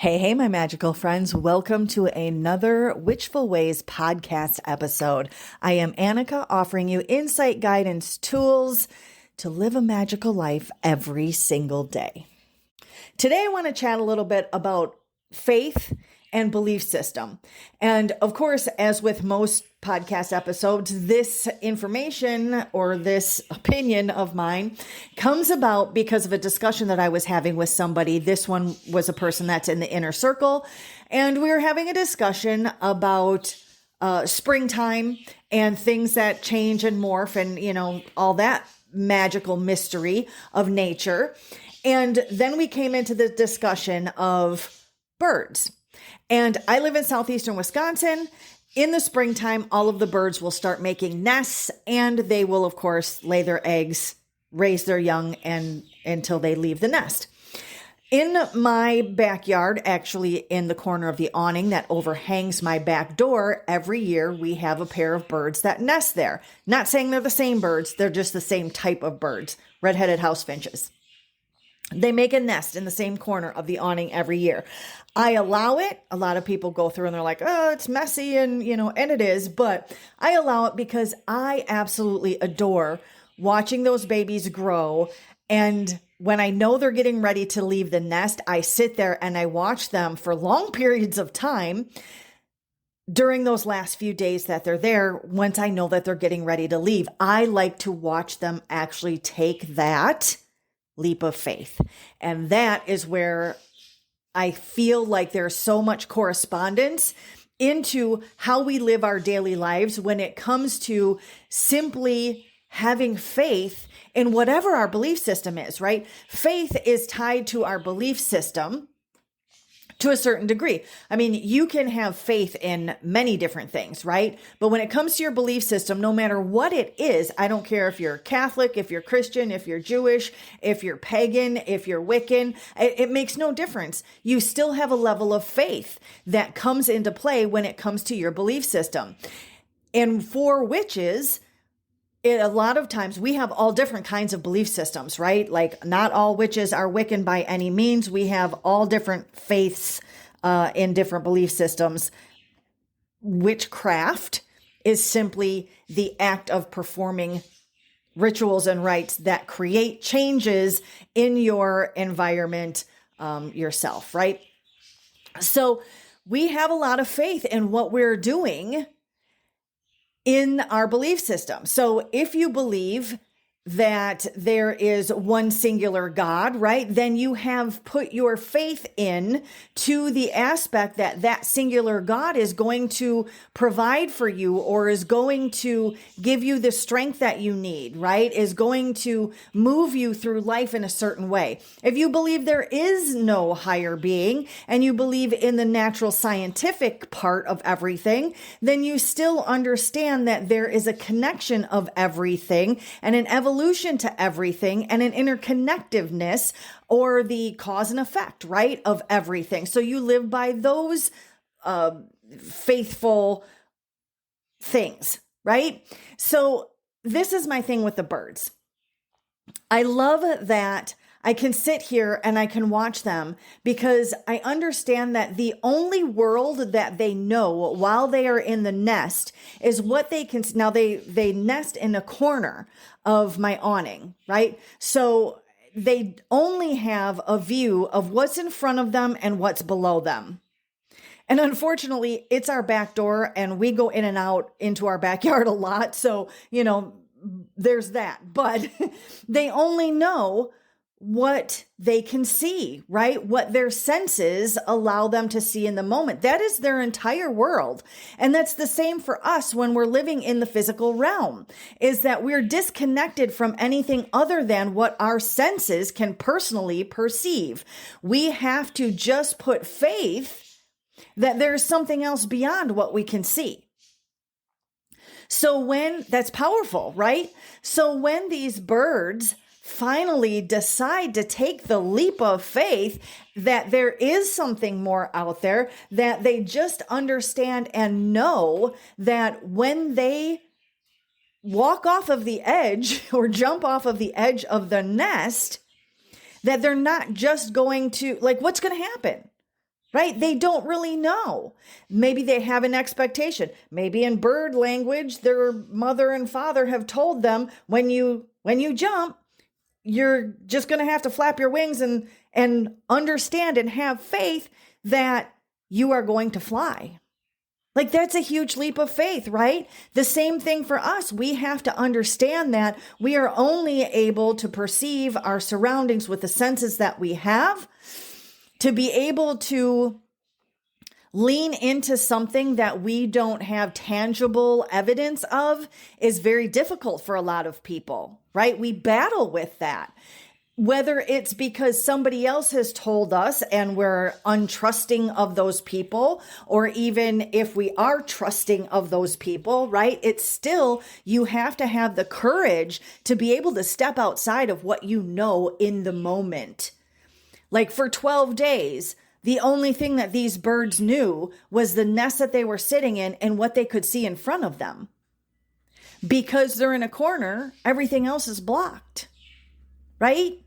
Hey, my magical friends. Welcome to another Witchful Ways podcast episode. I am Annika, offering you insight, guidance, tools to live a magical life every single day. Today, I want to chat a little bit about faith and belief system. And of course, as with most podcast episodes, this information or this opinion of mine comes about because of a discussion that I was having with somebody. This one was a person that's in the inner circle, and we were having a discussion about springtime and things that change and morph and, all that magical mystery of nature. And then we came into the discussion of birds. And I live in southeastern Wisconsin. In the springtime, all of the birds will start making nests, and they will, of course, lay their eggs, raise their young, and until they leave the nest. In my backyard, actually in the corner of the awning that overhangs my back door, every year we have a pair of birds that nest there. Not saying they're the same birds, they're just the same type of birds, red-headed house finches. They make a nest in the same corner of the awning every year. I allow it. A lot of people go through and they're like, oh, it's messy and it is, but I allow it because I absolutely adore watching those babies grow. And when I know they're getting ready to leave the nest, I sit there and I watch them for long periods of time during those last few days that they're there. Once I know that they're getting ready to leave, I like to watch them actually take that leap of faith. And that is where I feel like there's so much correspondence into how we live our daily lives when it comes to simply having faith in whatever our belief system is, right? Faith is tied to our belief system to a certain degree. I mean, you can have faith in many different things, right? But when it comes to your belief system, no matter what it is, I don't care if you're Catholic, if you're Christian, if you're Jewish, if you're pagan, if you're Wiccan, it makes no difference. You still have a level of faith that comes into play when it comes to your belief system. And for witches, a lot of times we have all different kinds of belief systems, right? Like not all witches are Wiccan by any means. We have all different faiths in different belief systems. Witchcraft is simply the act of performing rituals and rites that create changes in your environment yourself, right? So we have a lot of faith in what we're doing in our belief system. So if you believe that there is one singular God, right, then you have put your faith in to the aspect that that singular God is going to provide for you or is going to give you the strength that you need, right, is going to move you through life in a certain way. If you believe there is no higher being and you believe in the natural scientific part of everything, then you still understand that there is a connection of everything and an evolution to everything and an interconnectiveness or the cause and effect, right, of everything. So you live by those faithful things, right? So this is my thing with the birds. I love that I can sit here and I can watch them because I understand that the only world that they know while they are in the nest is what they can. Now they nest in a corner of my awning, right? So they only have a view of what's in front of them and what's below them. And unfortunately, it's our back door and we go in and out into our backyard a lot. So, there's that, but they only know what they can see, right? What their senses allow them to see in the moment. That is their entire world. And that's the same for us when we're living in the physical realm, is that we're disconnected from anything other than what our senses can personally perceive. We have to just put faith that there's something else beyond what we can see. So that's powerful, right? So when these birds finally decide to take the leap of faith that there is something more out there, that they just understand and know that when they walk off of the edge or jump off of the edge of the nest, that they're not just going to, like, what's going to happen? right? They don't really know. Maybe they have an expectation. Maybe in bird language, their mother and father have told them when you jump, you're just going to have to flap your wings and understand and have faith that you are going to fly. Like, that's a huge leap of faith, right? The same thing for us. We have to understand that we are only able to perceive our surroundings with the senses that we have. To be able to lean into something that we don't have tangible evidence of is very difficult for a lot of people, right? We battle with that. Whether it's because somebody else has told us and we're untrusting of those people, or even if we are trusting of those people, right? It's still, you have to have the courage to be able to step outside of what you know in the moment. Like for 12 days, the only thing that these birds knew was the nest that they were sitting in and what they could see in front of them. Because they're in a corner, everything else is blocked, right?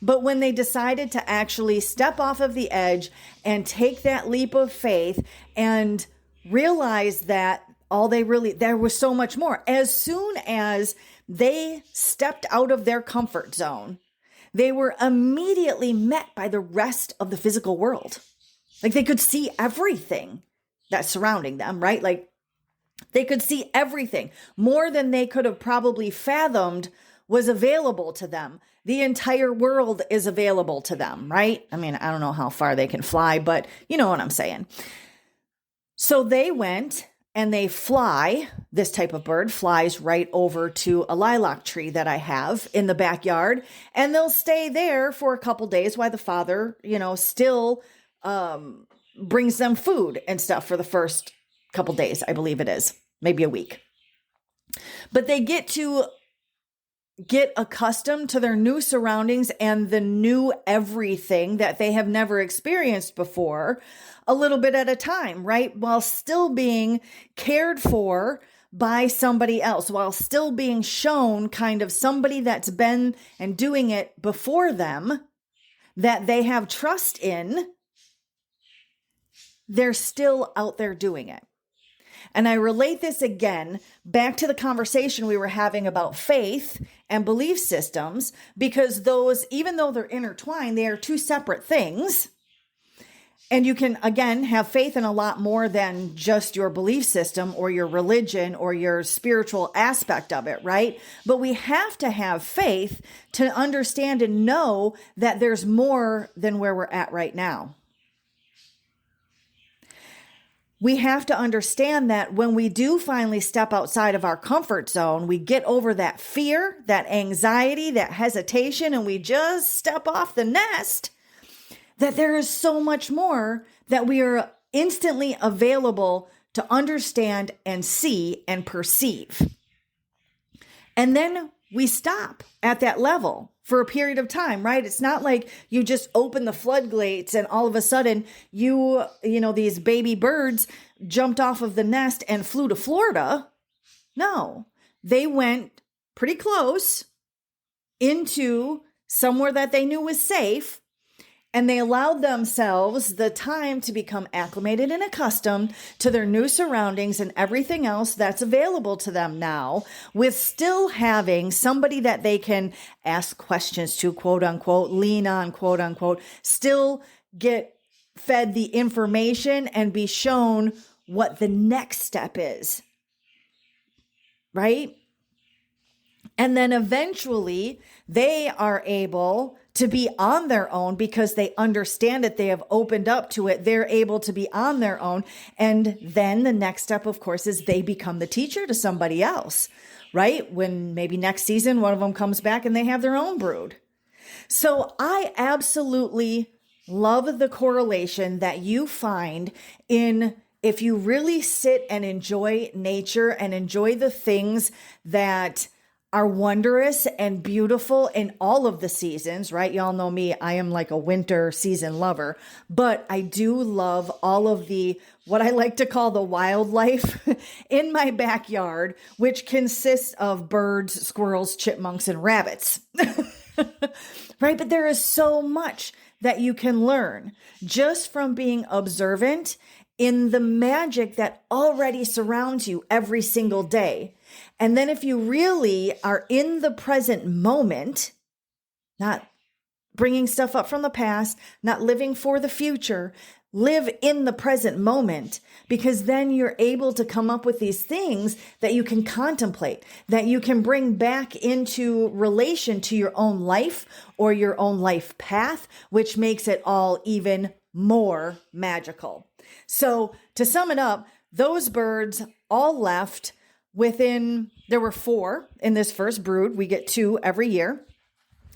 But when they decided to actually step off of the edge and take that leap of faith and realize that there was so much more. As soon as they stepped out of their comfort zone, they were immediately met by the rest of the physical world. Like, they could see everything that's surrounding them, right? Like, they could see everything more than they could have probably fathomed was available to them. The entire world is available to them, right? I mean, I don't know how far they can fly, but you know what I'm saying. So they went and they fly. This type of bird flies right over to a lilac tree that I have in the backyard, and they'll stay there for a couple days while the father, still brings them food and stuff for the first couple days, I believe it is, maybe a week. But they get accustomed to their new surroundings and the new everything that they have never experienced before, a little bit at a time, right? While still being cared for by somebody else, while still being shown kind of somebody that's been and doing it before them, that they have trust in, they're still out there doing it. And I relate this again back to the conversation we were having about faith and belief systems, because those, even though they're intertwined, they are two separate things. And you can, again, have faith in a lot more than just your belief system or your religion or your spiritual aspect of it, right? But we have to have faith to understand and know that there's more than where we're at right now. We have to understand that when we do finally step outside of our comfort zone, we get over that fear, that anxiety, that hesitation, and we just step off the nest, that there is so much more that we are instantly available to understand and see and perceive. And then we stop at that level for a period of time, right? It's not like you just open the floodgates and all of a sudden these baby birds jumped off of the nest and flew to Florida. No, they went pretty close into somewhere that they knew was safe, and they allowed themselves the time to become acclimated and accustomed to their new surroundings and everything else that's available to them now, with still having somebody that they can ask questions to, quote unquote, lean on, quote unquote, still get fed the information and be shown what the next step is, right? And then eventually they are able to be on their own because they understand it. They have opened up to it. They're able to be on their own. And then the next step, of course, is they become the teacher to somebody else, right? When maybe next season, one of them comes back and they have their own brood. So I absolutely love the correlation that you find in, if you really sit and enjoy nature and enjoy the things that are wondrous and beautiful in all of the seasons, right? Y'all know me, I am like a winter season lover, but I do love all of what I like to call the wildlife in my backyard, which consists of birds, squirrels, chipmunks, and rabbits, right? But there is so much that you can learn just from being observant in the magic that already surrounds you every single day. And then if you really are in the present moment, not bringing stuff up from the past, not living for the future, live in the present moment, because then you're able to come up with these things that you can contemplate, that you can bring back into relation to your own life or your own life path, which makes it all even more magical. So to sum it up, those birds all left there were 4 in this first brood. We get 2 every year.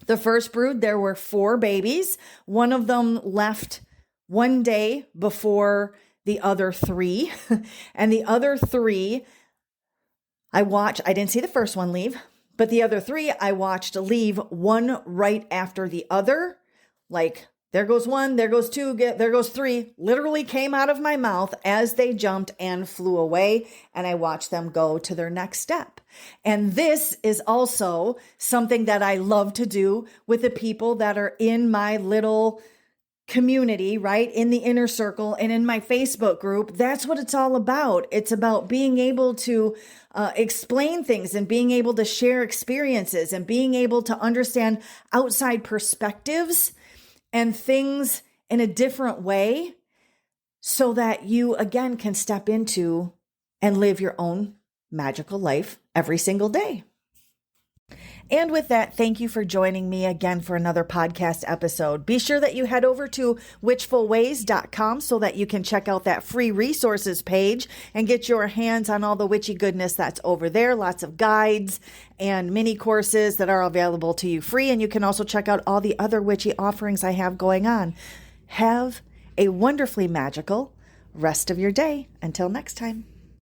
The first brood, there were 4 babies. One of them left one day before the other 3. And the other 3, I didn't see the first one leave, but the other 3 I watched leave one right after the other. Like, there goes 1, there goes 2, there goes 3, literally came out of my mouth as they jumped and flew away. And I watched them go to their next step. And this is also something that I love to do with the people that are in my little community, right? In the inner circle and in my Facebook group. That's what it's all about. It's about being able to explain things and being able to share experiences and being able to understand outside perspectives and things in a different way so that you, again, can step into and live your own magical life every single day. And with that, thank you for joining me again for another podcast episode. Be sure that you head over to witchfulways.com so that you can check out that free resources page and get your hands on all the witchy goodness that's over there. Lots of guides and mini courses that are available to you free. And you can also check out all the other witchy offerings I have going on. Have a wonderfully magical rest of your day. Until next time.